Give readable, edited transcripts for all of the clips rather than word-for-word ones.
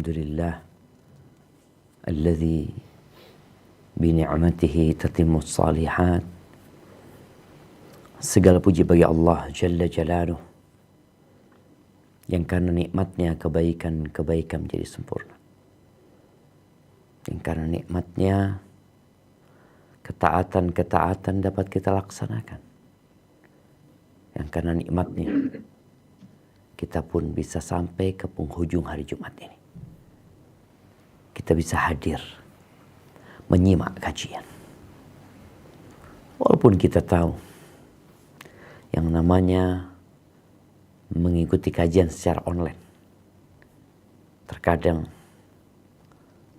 Alhamdulillah alladzi bini'matihi tatimmus salihat. Segala puji bagi Allah Jalla Jalaluh yang karena nikmatnya kebaikan menjadi sempurna. Yang karena nikmatnya ketaatan dapat kita laksanakan. Yang karena nikmatnya kita pun bisa sampai ke penghujung hari Jumat ini. Kita bisa hadir menyimak kajian. Walaupun kita tahu yang namanya mengikuti kajian secara online terkadang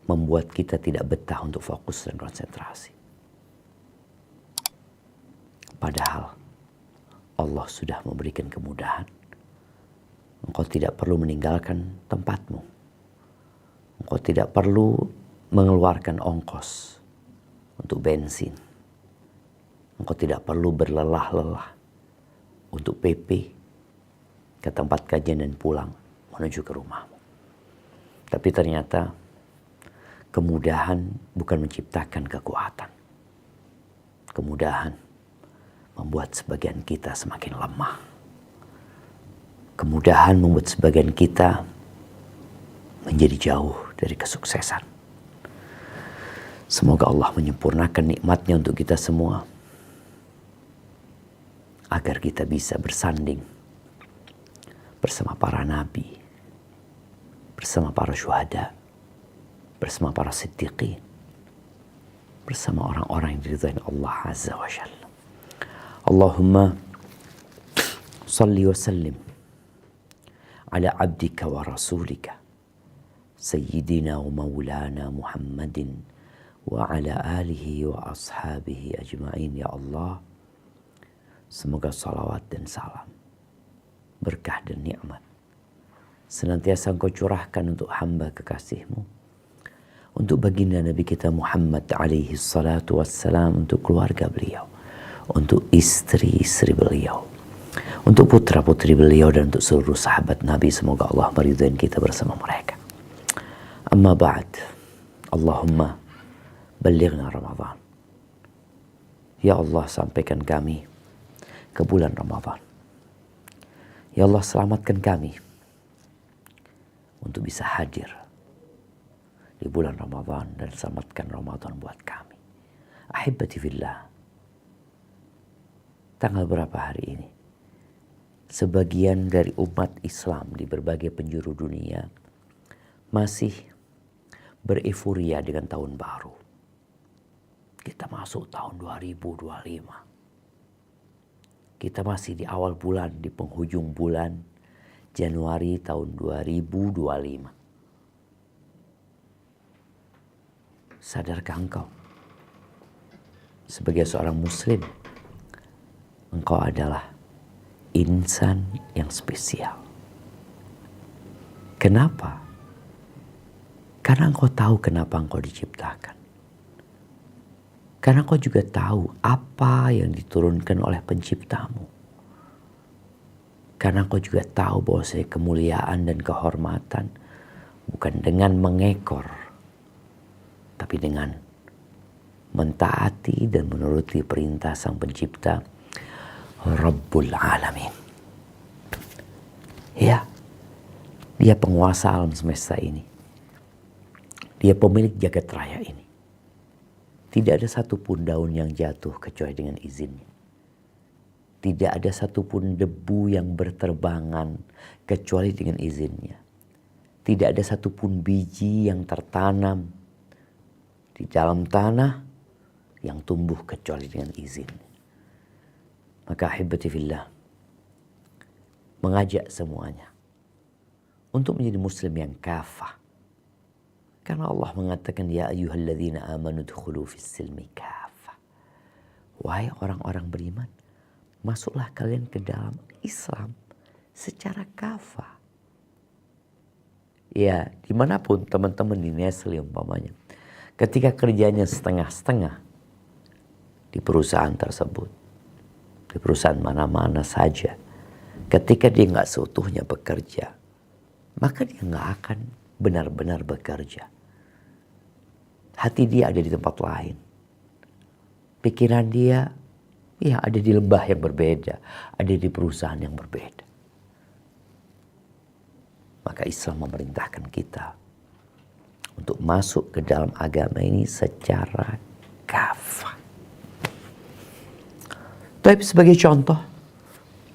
membuat kita tidak betah untuk fokus dan konsentrasi. Padahal Allah sudah memberikan kemudahan. Engkau tidak perlu meninggalkan tempatmu. Engkau tidak perlu mengeluarkan ongkos untuk bensin. Engkau tidak perlu berlelah-lelah untuk PP ke tempat kajian dan pulang menuju ke rumahmu. Tapi ternyata kemudahan bukan menciptakan kekuatan. Kemudahan membuat sebagian kita semakin lemah. Kemudahan membuat sebagian kita menjadi jauh dari kesuksesan. Semoga Allah menyempurnakan nikmatnya untuk kita semua, agar kita bisa bersanding bersama para nabi, bersama para syuhada, bersama para siddiqin, bersama orang-orang yang diridhai Allah Azza wa Jalla. Allahumma salli wa sallim ala abdika wa rasulika Sayyidina wa maulana Muhammadin wa ala alihi wa ashabihi ajma'in ya Allah. Semoga salawat dan salam, berkah dan nikmat senantiasa Engkau curahkan untuk hamba kekasih-Mu, untuk baginda Nabi kita Muhammad alaihi salatu wassalam, untuk keluarga beliau, untuk istri-istri beliau, untuk putra-putri beliau, dan untuk seluruh sahabat Nabi. Semoga Allah meridhai kita bersama mereka. Amma ba'd, Allahumma balighna Ramadan. Ya Allah, sampaikan kami ke bulan Ramadan. Ya Allah, selamatkan kami untuk bisa hadir di bulan Ramadan dan selamatkan Ramadan buat kami. Ahibati fillah, tanggal berapa hari ini? Sebagian dari umat Islam di berbagai penjuru dunia masih berefuria dengan tahun baru. Kita masuk tahun 2025. Kita masih di awal bulan, di penghujung bulan Januari tahun 2025. Sadarkah engkau sebagai seorang muslim, engkau adalah insan yang spesial? Kenapa? Karena engkau tahu kenapa engkau diciptakan. Karena engkau juga tahu apa yang diturunkan oleh penciptamu. Karena engkau juga tahu bahwa kemuliaan dan kehormatan bukan dengan mengekor, tapi dengan mentaati dan menuruti perintah Sang Pencipta, Rabbul Alamin. Ya, Dia penguasa alam semesta ini. Dia pemilik jagat raya ini. Tidak ada satupun daun yang jatuh kecuali dengan izinnya. Tidak ada satupun debu yang berterbangan kecuali dengan izinnya. Tidak ada satupun biji yang tertanam di dalam tanah yang tumbuh kecuali dengan izinnya. Maka ahibati fillah, mengajak semuanya untuk menjadi muslim yang kafah. Karena Allah mengatakan, ya ayyuhalladzina amanu dkhulu fis-silmi kafah. Wahai orang-orang beriman, masuklah kalian ke dalam Islam secara kafah. Ya, dimanapun teman-teman di Nestle umpamanya, ketika kerjanya setengah-setengah di perusahaan tersebut, di perusahaan mana-mana saja, ketika dia nggak seutuhnya bekerja, maka dia nggak akan benar-benar bekerja. Hati dia ada di tempat lain. Pikiran dia ya ada di lembah yang berbeda, ada di perusahaan yang berbeda. Maka Islam memerintahkan kita untuk masuk ke dalam agama ini secara kafah. Tapi sebagai contoh,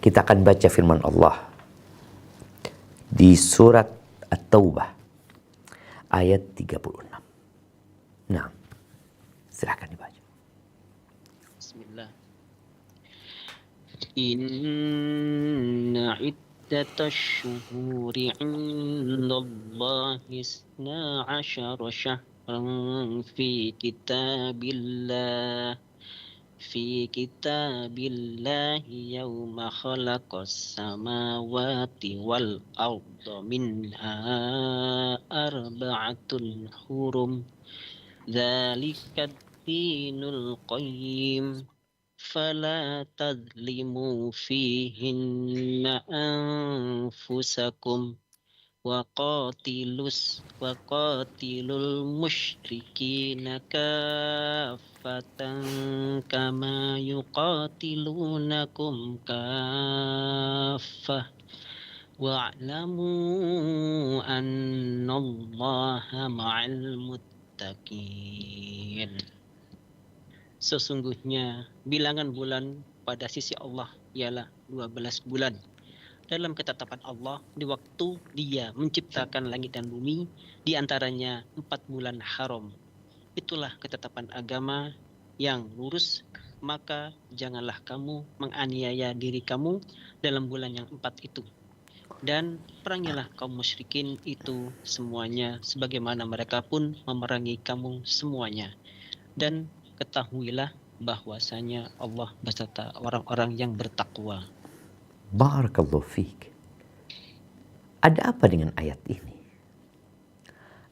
kita akan baca firman Allah di surat At-Taubah ayat 36. Nah, silahkan dibaca. Bismillah. Inna iddatash shuhuri 'indallahi 12 syahran fi kitabillah yawma khalaqas samawati wal arda minha arba'atul hurum dzalika ad-dinul qayyim fala tadlimu fihinna anfusakum waqatilul musyrikina kaffatan kama yuqatilunakum kaffah wa'lamu annallaha ma'al muttaqin. Sesungguhnya bilangan bulan pada sisi Allah ialah 12 bulan. Dalam ketetapan Allah, di waktu Dia menciptakan langit dan bumi, di antaranya 4 bulan haram. Itulah ketetapan agama yang lurus, maka janganlah kamu menganiaya diri kamu dalam bulan yang 4 itu. Dan perangilah kaum musyrikin itu semuanya, sebagaimana mereka pun memerangi kamu semuanya. Dan ketahuilah bahwasanya Allah beserta orang-orang yang bertakwa. Barakallahu fiik. Ada apa dengan ayat ini?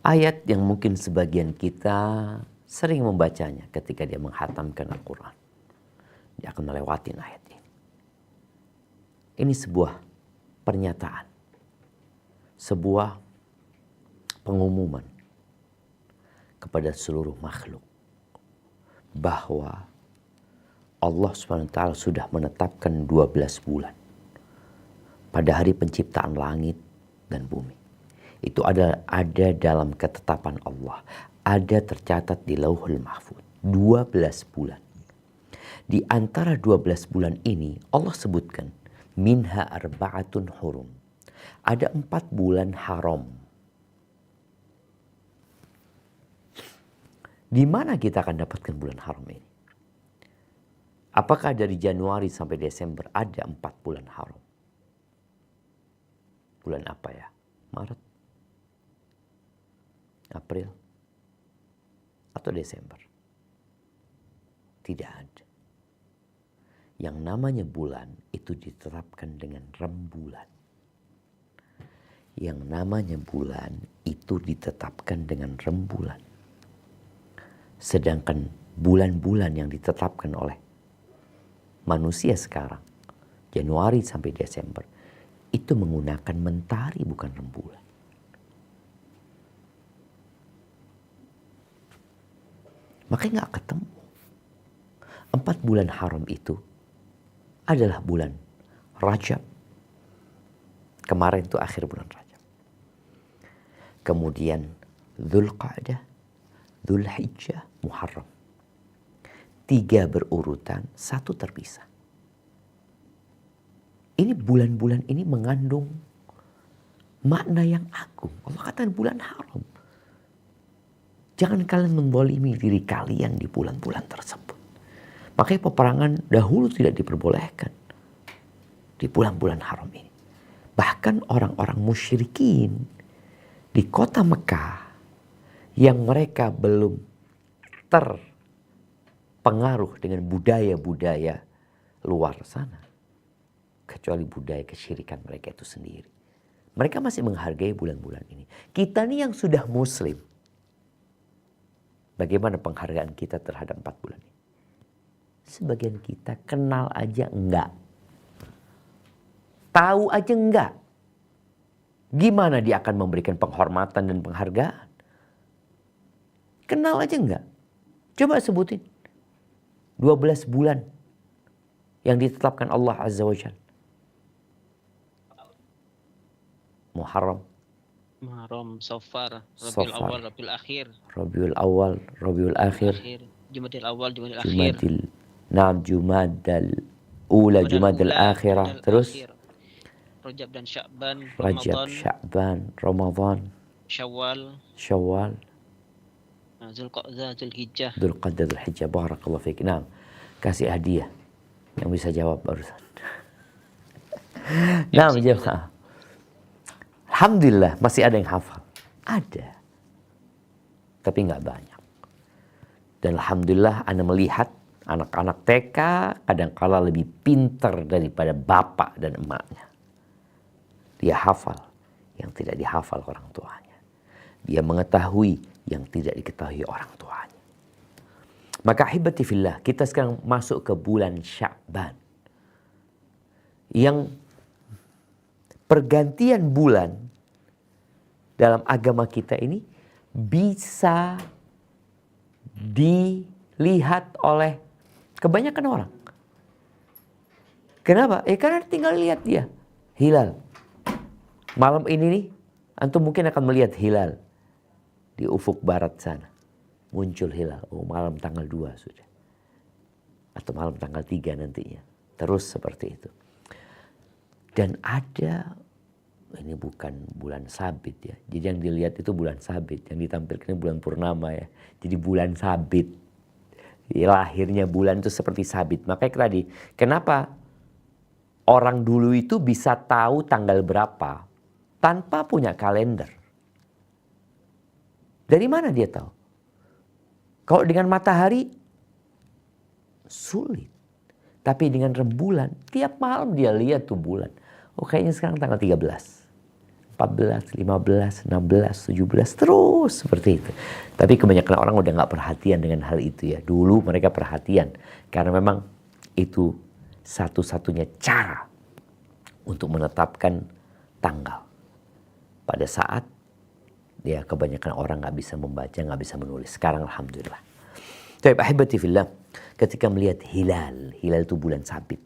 Ayat yang mungkin sebagian kita sering membacanya ketika dia menghatamkan Al-Quran. Dia akan melewati ayat ini. Ini sebuah pernyataan. Sebuah pengumuman kepada seluruh makhluk. Bahwa Allah SWT sudah menetapkan 12 bulan. Pada hari penciptaan langit dan bumi. Itu ada dalam ketetapan Allah. Ada tercatat di Lauhul Mahfuz. 12 bulan. Di antara 12 bulan ini Allah sebutkan. Minha arba'atun hurum. Ada 4 bulan haram. Di mana kita akan dapatkan bulan haram ini? Apakah dari Januari sampai Desember ada 4 bulan haram? Bulan apa ya? Maret? April? Atau Desember? Tidak ada. Yang namanya bulan itu ditetapkan dengan rembulan. Yang namanya bulan itu ditetapkan dengan rembulan. Sedangkan bulan-bulan yang ditetapkan oleh manusia sekarang, Januari sampai Desember, itu menggunakan mentari bukan rembulan. Makanya gak ketemu. 4 bulan haram itu adalah bulan Rajab. Kemarin itu akhir bulan Rajab. Kemudian Dzulqa'dah, Dzulhijjah, Muharram. 3 berurutan, 1 terpisah. Ini bulan-bulan ini mengandung makna yang agung. Allah katakan bulan haram. Jangan kalian menzalimi diri kalian di bulan-bulan tersebut. Makanya peperangan dahulu tidak diperbolehkan di bulan-bulan haram ini. Bahkan orang-orang musyrikin di kota Mekah yang mereka belum terpengaruh dengan budaya-budaya luar sana. Kecuali budaya kesyirikan mereka itu sendiri. Mereka masih menghargai bulan-bulan ini. Kita nih yang sudah muslim. Bagaimana penghargaan kita terhadap 4 bulan ini? Sebagian kita kenal aja enggak. Tahu aja enggak. Gimana dia akan memberikan penghormatan dan penghargaan? Kenal aja enggak? Coba sebutin. 12 bulan yang ditetapkan Allah Azza wa Jalla. Muharram, Safar, Rabiul Safar, Awal, Rabiul Akhir, Rabiul Awal, Rabiul Akhir, Jumadil Awal, Jumadil Akhir, Jumadal Ula, Jumadal Akhirah, terus Rajab dan Sya'ban, Rajab, Ramadan, Sya'ban, Ramadan, Syawal, Syawal, Zulqa'dah, Zulhijjah. Dzulqa'dah, Dzulhijjah. Barakallahu fiik. Nah, kasih hadiah yang bisa jawab barusan. Nah, jemaah. Alhamdulillah masih ada yang hafal. Ada. Tapi nggak banyak. Dan alhamdulillah Anda melihat anak-anak TK kadangkala lebih pintar daripada bapak dan emaknya. Dia hafal yang tidak dihafal orang tuanya. Dia mengetahui yang tidak diketahui orang tuanya. Maka ahibati fillah, kita sekarang masuk ke bulan Sya'ban. Yang pergantian bulan dalam agama kita ini bisa dilihat oleh kebanyakan orang. Kenapa? Karena tinggal lihat dia. Hilal. Malam ini nih, antum mungkin akan melihat hilal. Di ufuk barat sana. Muncul hilal. Oh, malam tanggal 2 sudah. Atau malam tanggal 3 nantinya. Terus seperti itu. Dan ada, ini bukan bulan sabit ya. Jadi yang dilihat itu bulan sabit. Yang ditampilkan bulan purnama ya. Jadi bulan sabit. Lahirnya bulan itu seperti sabit. Makanya tadi, kenapa orang dulu itu bisa tahu tanggal berapa tanpa punya kalender? Dari mana dia tahu? Kalau dengan matahari, sulit. Tapi dengan rembulan, tiap malam dia lihat tuh bulan. Oh kayaknya sekarang tanggal 13, 14, 15, 16, 17, terus seperti itu. Tapi kebanyakan orang udah gak perhatian dengan hal itu ya. Dulu mereka perhatian. Karena memang itu satu-satunya cara untuk menetapkan tanggal. Pada saat ya kebanyakan orang gak bisa membaca, gak bisa menulis. Sekarang alhamdulillah. Tapi ahibati fillah, ketika melihat hilal, hilal itu bulan sabit.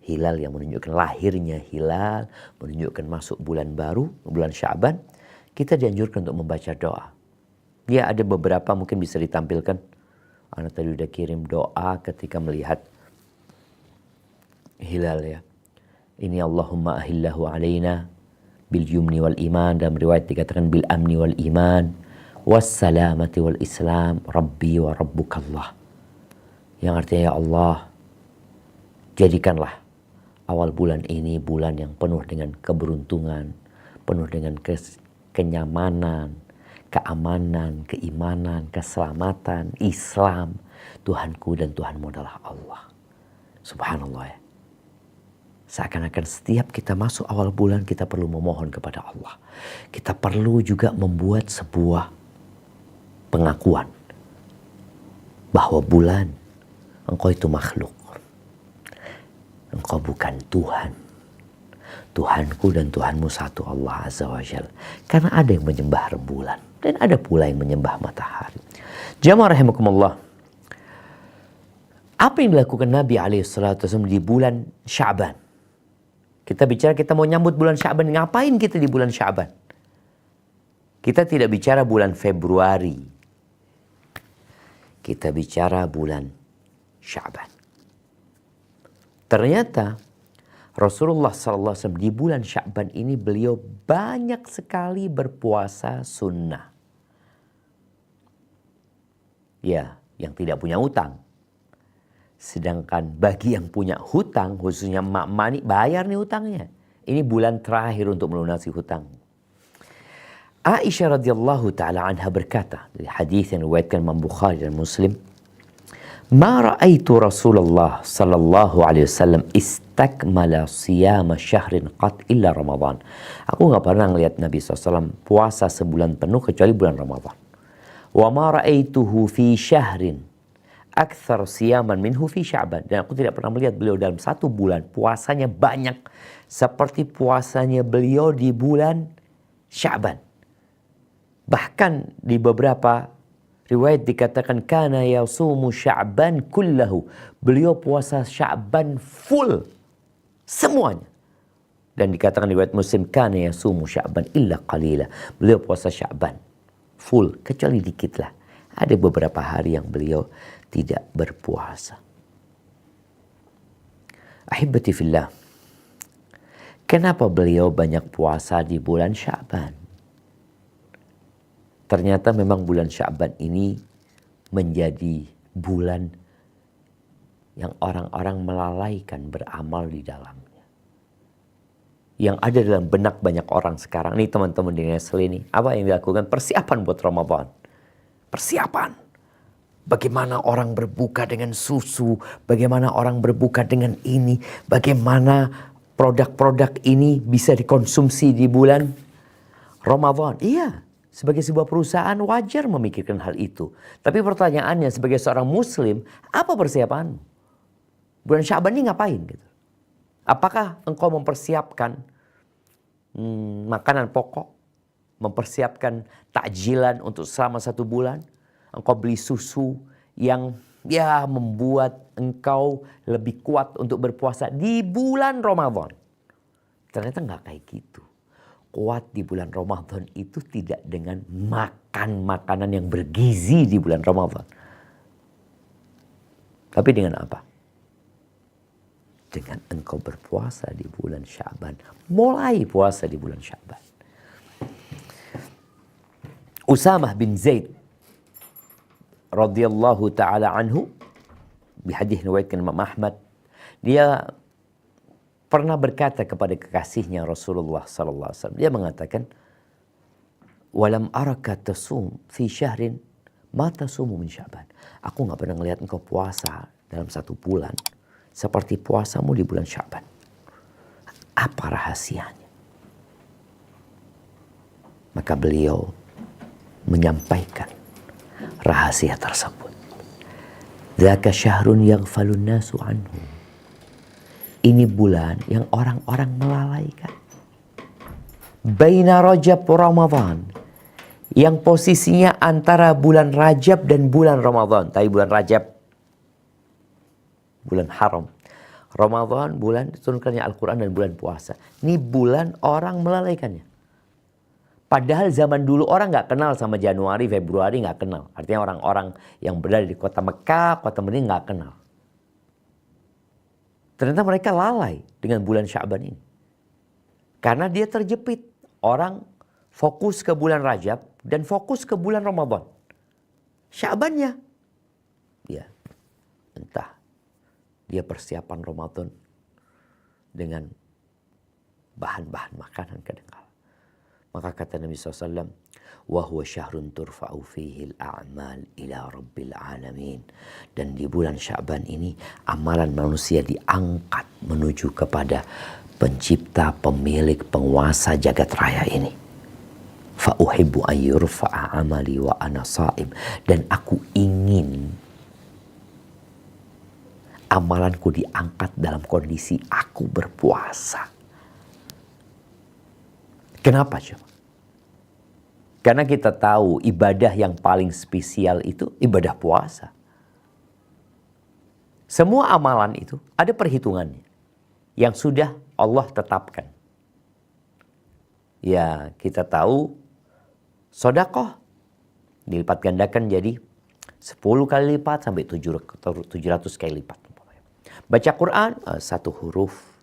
Hilal yang menunjukkan lahirnya hilal, menunjukkan masuk bulan baru, bulan Sya'ban, kita dianjurkan untuk membaca doa. Ya ada beberapa mungkin bisa ditampilkan. Anda tadi udah kirim doa ketika melihat hilal ya. Ini Allahumma ahillahu alaina bil yumni wal iman, dalam riwayat dikatakan bil amni wal iman wassalamati wal islam rabbi wa rabbukallah. Yang artinya ya Allah, jadikanlah awal bulan ini bulan yang penuh dengan keberuntungan, penuh dengan kenyamanan, keamanan, keimanan, keselamatan, Islam. Tuhanku dan Tuhanmu adalah Allah. Subhanallah ya. Seakan-akan setiap kita masuk awal bulan kita perlu memohon kepada Allah. Kita perlu juga membuat sebuah pengakuan bahwa bulan, engkau itu makhluk. Engkau bukan Tuhan. Tuhanku dan Tuhanmu satu, Allah Azza wa Jalla. Karena ada yang menyembah rembulan dan ada pula yang menyembah matahari. Jamaah rahimakumullah. Apa yang dilakukan Nabi SAW di bulan Sya'ban? Kita bicara kita mau nyambut bulan Sya'ban. Ngapain kita di bulan Sya'ban? Kita tidak bicara bulan Februari. Kita bicara bulan Sya'ban. Ternyata Rasulullah SAW di bulan Sya'ban ini beliau banyak sekali berpuasa sunnah. Ya, yang tidak punya utang. Sedangkan bagi yang punya hutang, khususnya emak-emak ini, bayar nih hutangnya. Ini bulan terakhir untuk melunasi hutang. Aisyah radhiyallahu ta'ala anha berkata, dari hadis yang diriwayatkan Imam Bukhari dan Muslim, "Ma ra'aitu Rasulullah sallallahu alaihi wasallam istakmala siyama syahrin qat illa Ramadan." Aku enggak pernah melihat Nabi SAW puasa sebulan penuh kecuali bulan Ramadan. "Wa ma ra'aituhu fi syahrin akthar siyaman minhu fi Sya'ban. Dan aku tidak pernah melihat beliau dalam satu bulan puasanya banyak seperti puasanya beliau di bulan Sya'ban. Bahkan di beberapa riwayat dikatakan kana yasumu Sya'ban kullahu. Beliau puasa Sya'ban full semuanya. Dan dikatakan di riwayat Muslim kana yasumu Sya'ban illa qalila. Beliau puasa Sya'ban full kecuali dikit lah. Ada beberapa hari yang beliau tidak berpuasa. Ahibati fillah. Kenapa beliau banyak puasa di bulan Sya'ban? Ternyata memang bulan Sya'ban ini menjadi bulan yang orang-orang melalaikan beramal di dalamnya. Yang ada dalam benak banyak orang sekarang. Nih teman-teman di Nestle ini. Apa yang dilakukan? Persiapan buat Ramadan. Persiapan. Bagaimana orang berbuka dengan susu. Bagaimana orang berbuka dengan ini. Bagaimana produk-produk ini bisa dikonsumsi di bulan Ramadan. Iya. Sebagai sebuah perusahaan wajar memikirkan hal itu. Tapi pertanyaannya sebagai seorang muslim, apa persiapanmu? Bulan Sya'ban ini ngapain gitu? Apakah engkau mempersiapkan makanan pokok? Mempersiapkan takjilan untuk selama 1 bulan? Engkau beli susu yang membuat engkau lebih kuat untuk berpuasa di bulan Ramadan. Ternyata nggak kayak gitu. Kuat di bulan Ramadan itu tidak dengan makan makanan yang bergizi di bulan Ramadan. Tapi dengan apa? Dengan engkau berpuasa di bulan Sya'ban. Mulai puasa di bulan Sya'ban. Usamah bin Zaid radhiyallahu ta'ala anhu, di hadis riwayatkan Imam Ahmad, dia pernah berkata kepada kekasihnya Rasulullah sallallahu alaihi wasallam. Dia mengatakan, "Walam araka tasum fi syahrin ma tasumu min Sya'ban." Aku enggak pernah melihat engkau puasa dalam 1 bulan seperti puasamu di bulan Sya'ban. Apa rahasianya? Maka beliau menyampaikan rahasia tersebut. Dzaka syahrun yaghfalun nasu anhu. Ini bulan yang orang-orang melalaikan. Baina Rajab Ramadan. Yang posisinya antara bulan Rajab dan bulan Ramadan. Tapi bulan Rajab, bulan haram. Ramadan, bulan diturunkannya Al-Quran dan bulan puasa. Ini bulan orang melalaikannya. Padahal zaman dulu orang nggak kenal sama Januari, Februari nggak kenal. Artinya orang-orang yang berada di kota Mekah, kota Madinah nggak kenal. Ternyata mereka lalai dengan bulan Sya'ban ini. Karena dia terjepit. Orang fokus ke bulan Rajab dan fokus ke bulan Ramadan. Sya'bannya, ya entah dia persiapan Ramadan dengan bahan-bahan makanan kadang-kala. Maka kata Nabi SAW, وَهُوَ شَهْرٌ تُرْفَعُ فِيهِ الْأَعْمَالِ إِلَىٰ رَبِّ الْعَالَمِينَ. Dan di bulan Sya'ban ini, amalan manusia diangkat menuju kepada pencipta, pemilik, penguasa jagat raya ini. فَأُحِبُّ أَنْ يُرْفَعَ عَمَلِي وَأَنَا صَائِمٌ. Dan aku ingin amalanku diangkat dalam kondisi aku berpuasa. Kenapa coba? Karena kita tahu ibadah yang paling spesial itu ibadah puasa. Semua amalan itu ada perhitungannya yang sudah Allah tetapkan. Ya, kita tahu sedekah dilipat gandakan jadi 10 kali lipat sampai 700 kali lipat. Baca Quran 1 huruf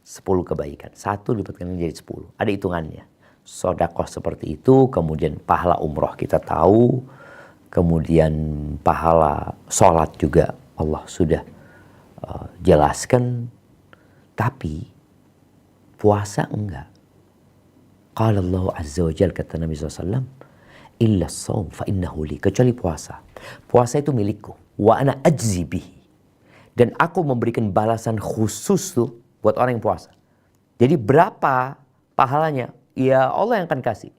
10 kebaikan. 1 dilipat gandakan jadi 10. Ada hitungannya. Sedekah seperti itu, kemudian pahala umroh kita tahu, kemudian pahala sholat juga Allah sudah jelaskan, tapi puasa enggak. Qala Allah Azza wa Jalla, kata Nabi SAW, illa shaum fa innahu li, kecuali puasa. Puasa itu milikku, wa ana ajzi bihi, dan aku memberikan balasan khusus tuh buat orang yang puasa. Jadi berapa pahalanya? Ya Allah yang akan kasih.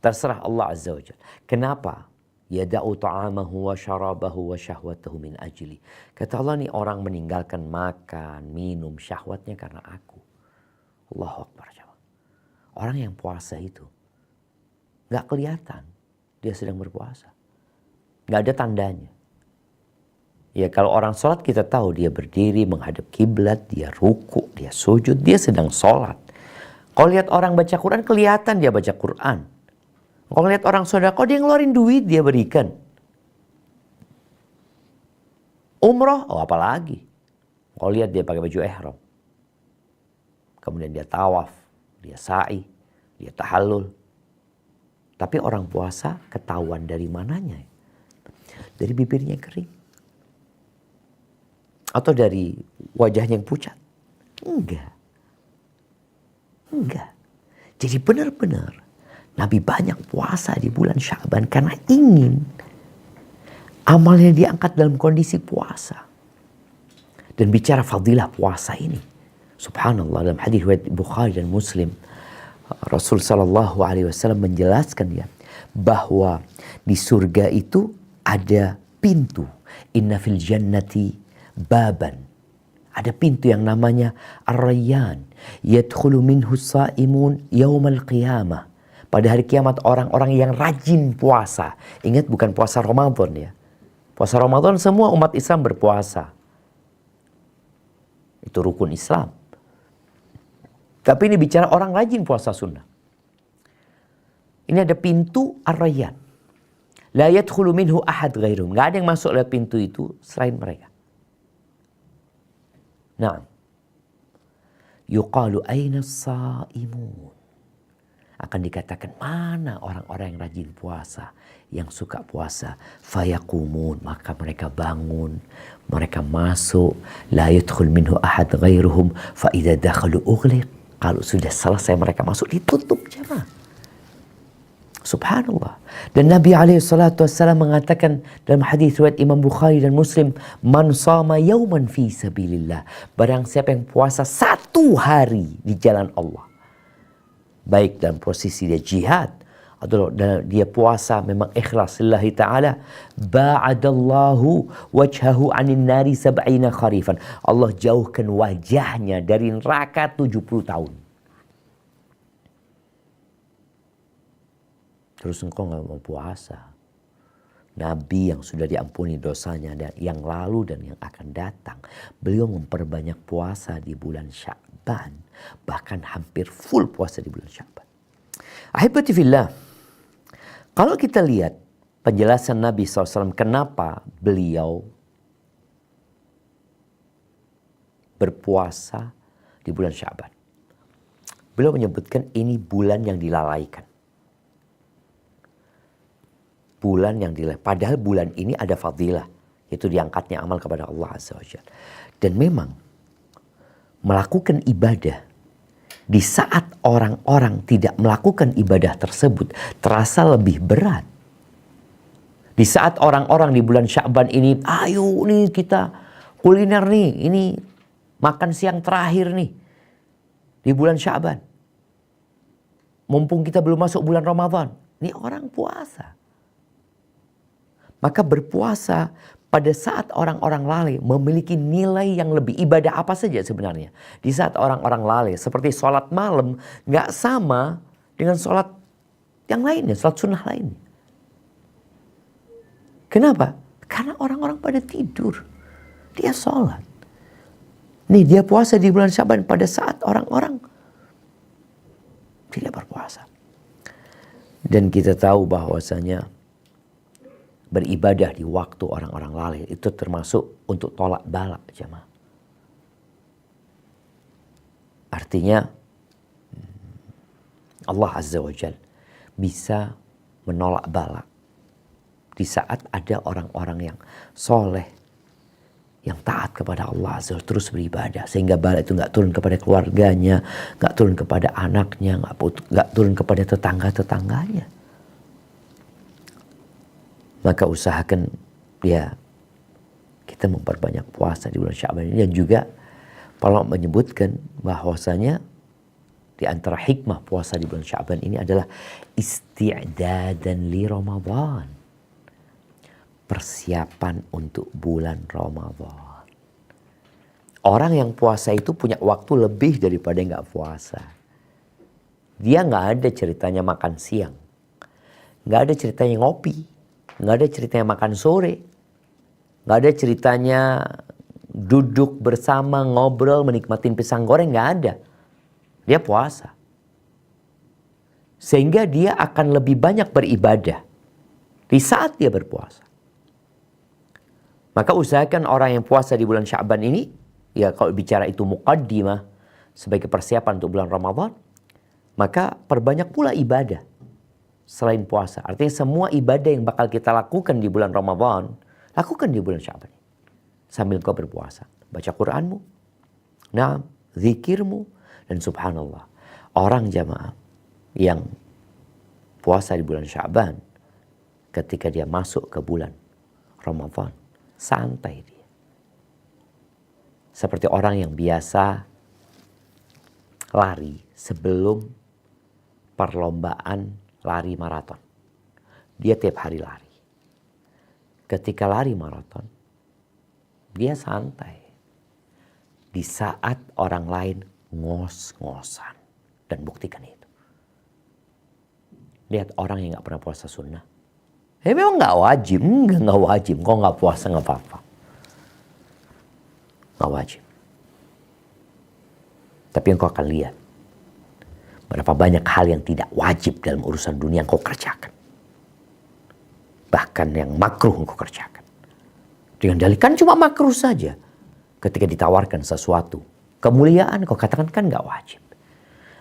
Terserah Allah Azza wa Jalla. Kenapa? Yada'u ta'amahu wa syarabahu wa syahwatahu min ajli. Kata Allah, nih orang meninggalkan makan, minum, syahwatnya karena aku. Allahu Akbar. Orang yang puasa itu gak kelihatan dia sedang berpuasa. Gak ada tandanya. Ya kalau orang sholat kita tahu dia berdiri menghadap kiblat, dia ruku, dia sujud, dia sedang sholat. Kalau lihat orang baca Quran kelihatan dia baca Quran. Kalau lihat orang sedekah dia ngeluarin duit dia berikan. Umroh, oh apalagi. Kalau lihat dia pakai baju ihram. Kemudian dia tawaf, dia sa'i, dia tahallul. Tapi orang puasa ketahuan dari mananya? Dari bibirnya kering. Atau dari wajahnya yang pucat? Enggak. Jadi benar-benar Nabi banyak puasa di bulan Sya'ban karena ingin amalnya diangkat dalam kondisi puasa. Dan bicara fadilah puasa ini, subhanallah, dalam hadis riwayat Bukhari dan Muslim, Rasul sallallahu alaihi wasallam menjelaskan ya bahwa di surga itu ada pintu. Inna fil jannati baban. Ada pintu yang namanya Ar-Rayyan. Yadkhulu minhu as-saimun yaumal qiyamah. Pada hari kiamat orang-orang yang rajin puasa. Ingat bukan puasa Ramadan ya. Puasa Ramadan semua umat Islam berpuasa. Itu rukun Islam. Tapi ini bicara orang rajin puasa sunnah. Ini ada pintu Ar-Rayyan. La yadkhulu minhu ahad ghairum. Gak ada yang masuk lewat pintu itu selain mereka. Nah. Yuqalu aina as-saimun. Akan dikatakan mana orang-orang yang rajin puasa, yang suka puasa. Fayaqumun, maka mereka bangun, mereka masuk. La yadkhul minhu ahad ghairuhum fa idza dakhalu ughliq. Kalau sudah selesai mereka masuk ditutup jemaah. Subhanallah. Dan Nabi SAW mengatakan dalam hadis riwayat Imam Bukhari dan Muslim, man shama yauman fi sabilillah. Barang siapa yang puasa satu hari di jalan Allah, baik dalam posisi dia jihad atau dia puasa memang ikhlas lillahi ta'ala, ba'adallahu wajhahu anin nari sab'ina kharifan. Allah jauhkan wajahnya dari neraka 70 tahun. Terus engkau gak mau puasa. Nabi yang sudah diampuni dosanya dan yang lalu dan yang akan datang, beliau memperbanyak puasa di bulan Sya'ban. Bahkan hampir full puasa di bulan Sya'ban. Ahibati fillah, kalau kita lihat penjelasan Nabi SAW kenapa beliau berpuasa di bulan Sya'ban. Beliau menyebutkan ini bulan yang dilalaikan. Bulan yang dilalaikan. Padahal bulan ini ada fadilah. Itu diangkatnya amal kepada Allah Azza wa Jalla. Dan memang melakukan ibadah di saat orang-orang tidak melakukan ibadah tersebut terasa lebih berat. Di saat orang-orang di bulan Sya'ban ini, ayo nih kita kuliner nih, ini makan siang terakhir nih di bulan Sya'ban. Mumpung kita belum masuk bulan Ramadan, ini orang puasa. Maka berpuasa pada saat orang-orang lalai memiliki nilai yang lebih. Ibadah apa saja sebenarnya. Di saat orang-orang lalai seperti sholat malam gak sama dengan sholat yang lainnya, sholat sunnah lainnya. Kenapa? Karena orang-orang pada tidur. Dia sholat. Nih dia puasa di bulan Sya'ban pada saat orang-orang tidak berpuasa. Dan kita tahu bahwasanya beribadah di waktu orang-orang lalai itu termasuk untuk tolak balak jemaah. Artinya Allah Azza wa Jalla bisa menolak balak di saat ada orang-orang yang soleh, yang taat kepada Allah Azza wa Jalla terus beribadah sehingga balak itu nggak turun kepada keluarganya, nggak turun kepada anaknya, nggak turun kepada tetangga-tetangganya. Maka usahakan ya kita memperbanyak puasa di bulan Sya'ban ini. Dan juga para menyebutkan bahwasanya di antara hikmah puasa di bulan Sya'ban ini adalah isti'dadan li Ramadan. persiapan untuk bulan Ramadan. Orang yang puasa itu punya waktu lebih daripada yang nggak puasa. Dia nggak ada ceritanya makan siang, nggak ada ceritanya ngopi, nggak ada ceritanya makan sore, nggak ada ceritanya duduk bersama ngobrol menikmatin pisang goreng, nggak ada. Dia puasa, sehingga dia akan lebih banyak beribadah di saat dia berpuasa. Maka usahakan orang yang puasa di bulan Sya'ban ini, ya kalau bicara itu muqaddimah sebagai persiapan untuk bulan Ramadan, maka perbanyak pula ibadah selain puasa. Artinya semua ibadah yang bakal kita lakukan di bulan Ramadan, lakukan di bulan Sya'ban sambil kau berpuasa. Baca Qur'anmu, zikirmu, dan subhanallah, orang jamaah yang puasa di bulan Sya'ban, ketika dia masuk ke bulan Ramadan, santai dia. Seperti orang yang biasa lari sebelum perlombaan lari maraton. Dia tiap hari lari. Ketika lari maraton, dia santai. Di saat orang lain ngos-ngosan. Dan buktikan itu. Lihat orang yang gak pernah puasa sunnah. Memang gak wajib. Enggak wajib. Kau gak puasa gak apa-apa. Gak wajib. Tapi engkau akan lihat berapa banyak hal yang tidak wajib dalam urusan dunia yang kau kerjakan. Bahkan yang makruh engkau kerjakan. Dengan dalih kan cuma makruh saja. Ketika ditawarkan sesuatu kemuliaan, kau katakan kan gak wajib.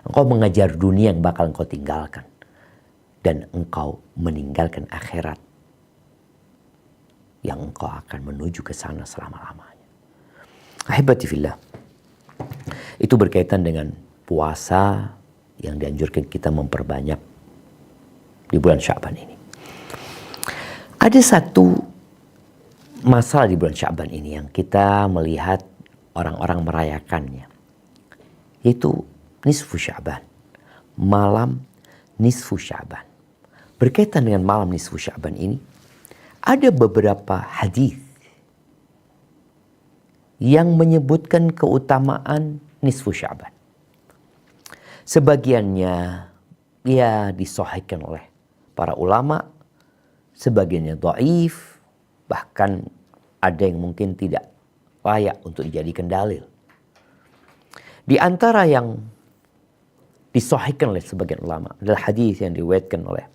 Engkau mengejar dunia yang bakal engkau tinggalkan. Dan engkau meninggalkan akhirat yang engkau akan menuju ke sana selama-lamanya. Ahibati fillah. Itu berkaitan dengan puasa yang dianjurkan kita memperbanyak di bulan Sya'ban ini. Ada satu masalah di bulan Sya'ban ini yang kita melihat orang-orang merayakannya. Yaitu nisfu Sya'ban. Malam nisfu Sya'ban. Berkaitan dengan malam nisfu Sya'ban ini, ada beberapa hadis yang menyebutkan keutamaan nisfu Sya'ban. Sebagiannya ya disahihkan oleh para ulama, sebagiannya dhaif, bahkan ada yang mungkin tidak layak untuk dijadikan dalil. Di antara yang disahihkan oleh sebagian ulama adalah hadis yang diriwayatkan oleh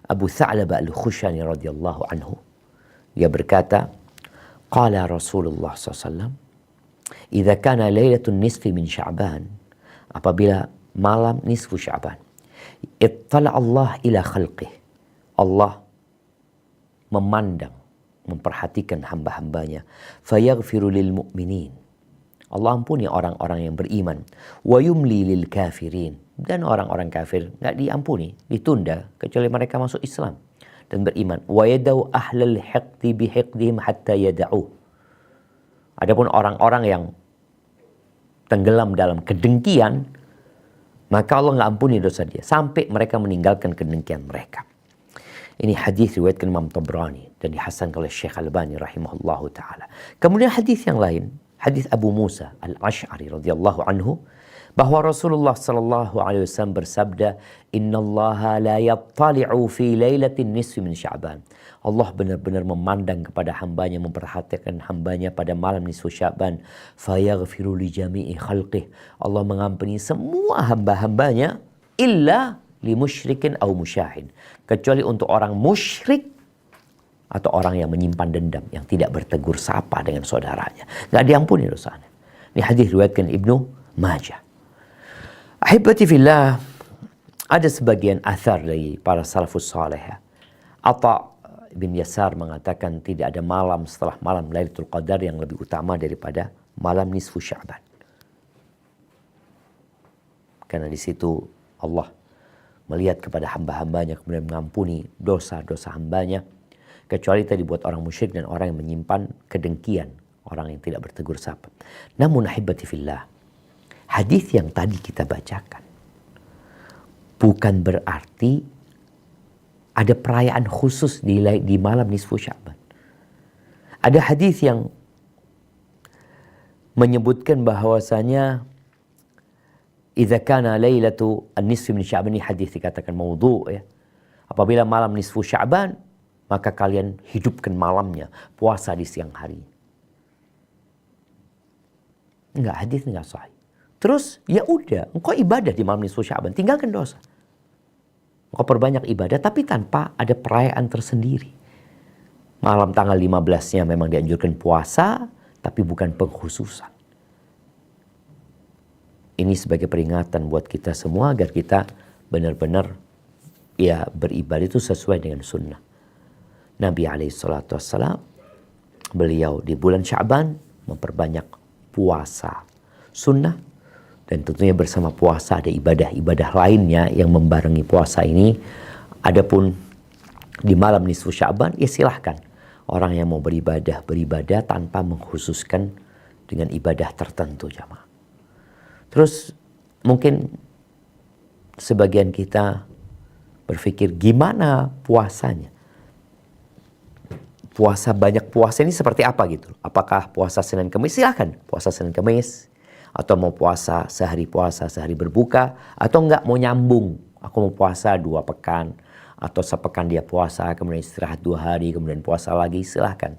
Abu Tha'labah Al-Khushani radhiyallahu anhu. Dia berkata, qala Rasulullah SAW, idza kana lailatul nisfi min Sya'ban, apabila malam nisfu Sya'ban, ittala Allah ila khalqih, Allah memandang, memperhatikan hamba-hambanya, fayaghfiru lil mu'minin, Allah ampuni orang-orang yang beriman, wa yumli lil kafirin, dan orang-orang kafir enggak diampuni, ditunda kecuali mereka masuk Islam dan beriman, wa yadau ahlal hiqdi bihiqdihim hatta yada'u. Adapun orang-orang yang tenggelam dalam kedengkian, maka Allah nggak ampuni dosa dia sampai mereka meninggalkan kedengkian mereka. Ini hadis riwayatkan Imam Tabrani dan dihasankan oleh Syekh Albani rahimahullahu taala. Kemudian hadis yang lain, hadis Abu Musa Al-Asy'ari radhiyallahu anhu, bahwa Rasulullah sallallahu alaihi wasallam bersabda, "Innallaha la yattali'u fi lailatin nisfi min Sya'ban." Allah benar-benar memandang kepada hambanya, memperhatikan hambanya pada malam nisfu Sya'ban. Fayaghfiru li jami'i khalqih. Allah mengampuni semua hamba-hambanya illa li musyrikin aw musyahin. Kecuali untuk orang musyrik atau orang yang menyimpan dendam, yang tidak bertegur sapa dengan saudaranya. Nggak diampuni dosanya. Ini hadis riwayatkan Ibnu Majah. Ahibati fillah, ada sebagian athar dari para salafus saleh. Atha bin Yasar mengatakan tidak ada malam setelah malam Lailatul Qadar yang lebih utama daripada malam nisfu Sya'ban. Karena di situ Allah melihat kepada hamba-hambanya, kemudian mengampuni dosa-dosa hambanya, kecuali tadi buat orang musyrik dan orang yang menyimpan kedengkian, orang yang tidak bertegur sapa. Namun ahibati fillah, hadis yang tadi kita bacakan bukan berarti ada perayaan khusus di malam nisfu Sya'ban. Ada hadis yang menyebutkan bahwasanya idza kana lailatu an-nisfi min Sya'ban, ini hadis dikatakan maudhu ya. Apabila malam nisfu Sya'ban, maka kalian hidupkan malamnya, puasa di siang hari. Enggak, hadis enggak sahih. Terus ya udah, engkau ibadah di malam nisfu Sya'ban, tinggalkan dosa. Engkau perbanyak ibadah tapi tanpa ada perayaan tersendiri. Malam tanggal 15-nya memang dianjurkan puasa, tapi bukan pengkhususan. Ini sebagai peringatan buat kita semua agar kita benar-benar ya beribadah itu sesuai dengan sunnah. Nabi SAW, beliau di bulan Sya'ban memperbanyak puasa sunnah, dan tentunya bersama puasa ada ibadah-ibadah lainnya yang membarengi puasa ini. Adapun di malam nisfu Sya'ban, ya silahkan orang yang mau beribadah tanpa mengkhususkan dengan ibadah tertentu, jamaah. Terus mungkin sebagian kita berpikir gimana puasanya? Puasa, banyak puasa ini seperti apa gitu? Apakah puasa Senin Kamis? Silahkan puasa Senin Kamis. Atau mau puasa, sehari berbuka. Atau enggak mau nyambung. Aku mau puasa 2 pekan. Atau sepekan dia puasa, kemudian istirahat 2 hari, kemudian puasa lagi. Silahkan.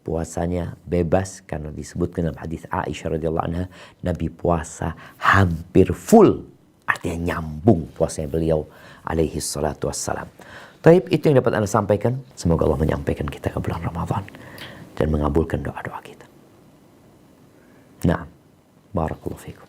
Puasanya bebas karena disebutkan dalam hadis Aisyah radhiyallahu anha, Nabi puasa hampir full, artinya nyambung puasanya beliau alaihi salatu wassalam. Taib, itu yang dapat Anda sampaikan. Semoga Allah menyampaikan kita ke bulan Ramadan dan mengabulkan doa-doa kita. Nah, barakallahu fikum.